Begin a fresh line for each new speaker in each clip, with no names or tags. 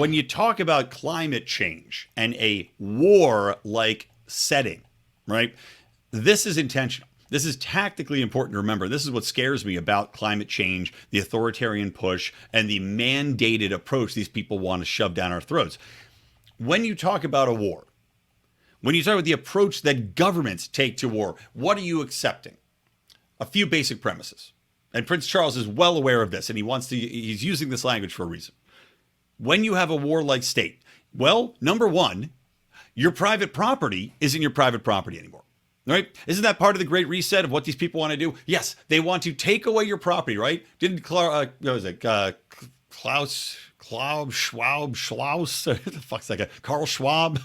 when you talk about climate change and a war-like setting, right? This is intentional. This is tactically important to remember. This is what scares me about climate change, the authoritarian push, and the mandated approach these people want to shove down our throats. When you talk about a war, when you talk about the approach that governments take to war, what are you accepting? A few basic premises. And Prince Charles is well aware of this, and he's using this language for a reason. When you have a warlike state, well, number one, your private property isn't your private property anymore. Right? Isn't that part of the Great Reset of what these people want to do? Yes, they want to take away your property, right? Didn't Klaus Schwab, what the fuck's that guy? Carl Schwab?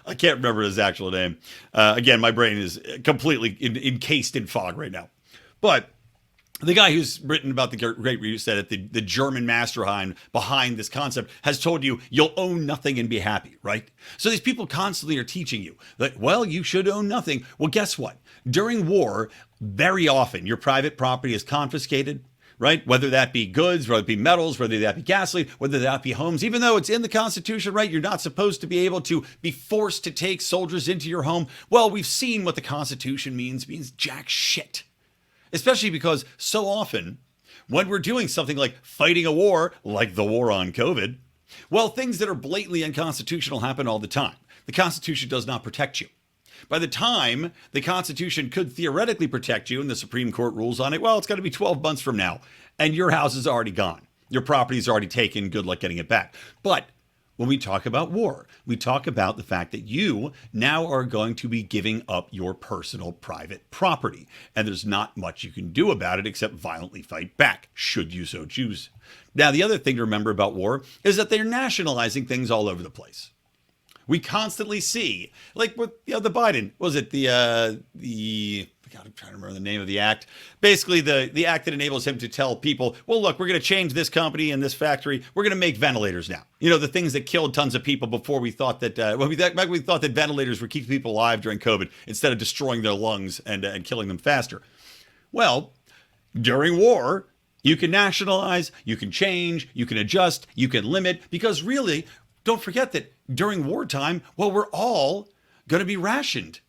I can't remember his actual name. Again, my brain is completely encased in fog right now. But the guy who's written about the Great Reset, the German mastermind behind this concept, has told you you'll own nothing and be happy, right? So these people constantly are teaching you that, well, you should own nothing. Well, guess what? During war, very often your private property is confiscated, right? Whether that be goods, whether it be metals, whether that be gasoline, whether that be homes, even though it's in the Constitution, right? You're not supposed to be able to be forced to take soldiers into your home. Well, we've seen what the Constitution means. It means jack shit. Especially because so often when we're doing something like fighting a war, like the war on COVID, well, things that are blatantly unconstitutional happen all the time. The Constitution does not protect you. By the time the Constitution could theoretically protect you and the Supreme Court rules on it, well, it's got to be 12 months from now, and your house is already gone. Your property is already taken. Good luck getting it back. But when we talk about war, we talk about the fact that you now are going to be giving up your personal private property. And there's not much you can do about it except violently fight back, should you so choose. Now, the other thing to remember about war is that they're nationalizing things all over the place. We constantly see, like with the Biden, was it God, I'm trying to remember the name of the act. Basically, the act that enables him to tell people, well, look, we're going to change this company and this factory. We're going to make ventilators now. You know, the things that killed tons of people before we thought that, we thought that ventilators were keeping people alive during COVID instead of destroying their lungs and killing them faster. Well, during war, you can nationalize, you can change, you can adjust, you can limit, because really, don't forget that during wartime, well, we're all going to be rationed.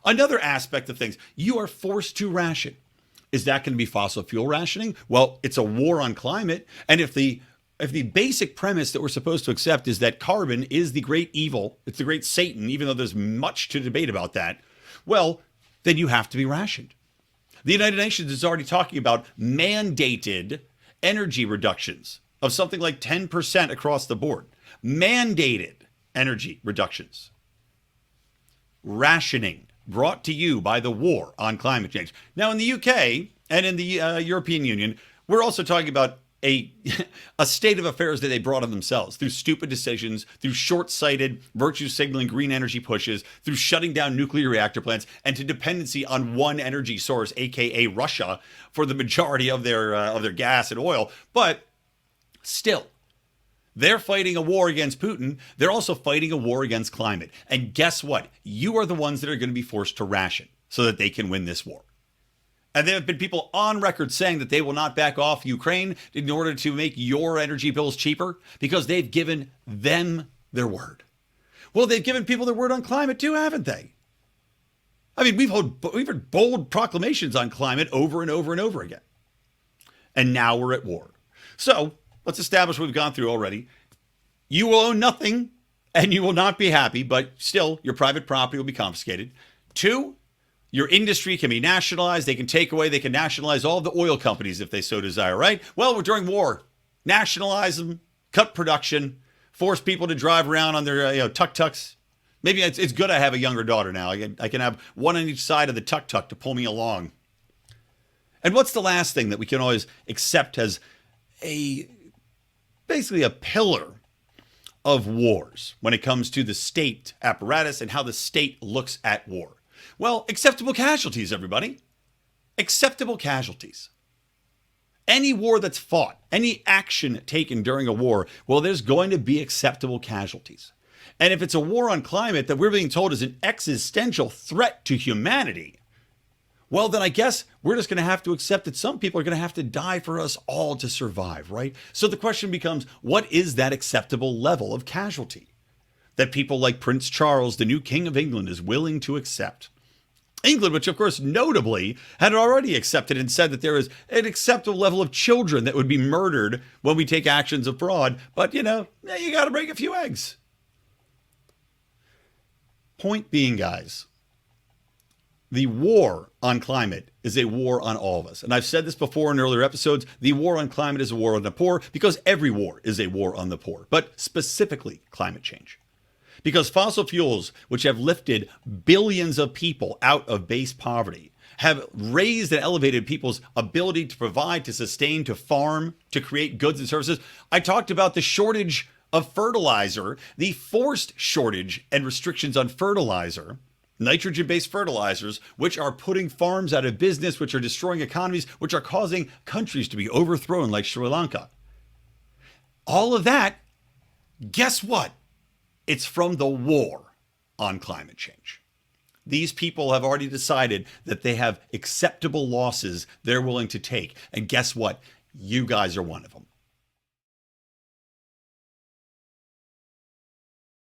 Another aspect of things, you are forced to ration. Is that going to be fossil fuel rationing? Well, it's a war on climate. And if the basic premise that we're supposed to accept is that carbon is the great evil, it's the great Satan, even though there's much to debate about that, well, then you have to be rationed. The United Nations is already talking about mandated energy reductions of something like 10% across the board. Mandated energy reductions. Rationing. Brought to you by the war on climate change. Now, in the UK and in the European Union, we're also talking about a state of affairs that they brought on themselves through stupid decisions, through short-sighted virtue signaling green energy pushes, through shutting down nuclear reactor plants, and to dependency on one energy source, aka Russia, for the majority of their gas and oil. But still, they're fighting a war against Putin. They're also fighting a war against climate. And guess what? You are the ones that are going to be forced to ration so that they can win this war. And there have been people on record saying that they will not back off Ukraine in order to make your energy bills cheaper because they've given them their word. Well, they've given people their word on climate too, haven't they? I mean, we've heard bold proclamations on climate over and over and over again. And now we're at war. So let's establish what we've gone through already. You will own nothing and you will not be happy, but still your private property will be confiscated. 2, your industry can be nationalized. They can take away, they can nationalize all the oil companies if they so desire, right? Well, we're during war. Nationalize them, cut production, force people to drive around on their tuk-tuks. Maybe it's good I have a younger daughter now. I can have one on each side of the tuk-tuk to pull me along. And what's the last thing that we can always accept as basically a pillar of wars when it comes to the state apparatus and how the state looks at war? Well, acceptable casualties, everybody. Acceptable casualties. Any war that's fought, any action taken during a war, well, there's going to be acceptable casualties. And if it's a war on climate that we're being told is an existential threat to humanity, Well, then I guess we're just going to have to accept that some people are going to have to die for us all to survive, right? So the question becomes, what is that acceptable level of casualty that people like Prince Charles, the new King of England, is willing to accept? England, which of course notably had already accepted and said that there is an acceptable level of children that would be murdered when we take actions abroad, but you got to break a few eggs. Point being, guys, the war on climate is a war on all of us. And I've said this before in earlier episodes. The war on climate is a war on the poor because every war is a war on the poor, but specifically climate change. Because fossil fuels, which have lifted billions of people out of base poverty, have raised and elevated people's ability to provide, to sustain, to farm, to create goods and services. I talked about the shortage of fertilizer, the forced shortage and restrictions on fertilizer, nitrogen-based fertilizers, which are putting farms out of business, which are destroying economies, which are causing countries to be overthrown like Sri Lanka. All of that, guess what? It's from the war on climate change. These people have already decided that they have acceptable losses they're willing to take. And guess what? You guys are one of them.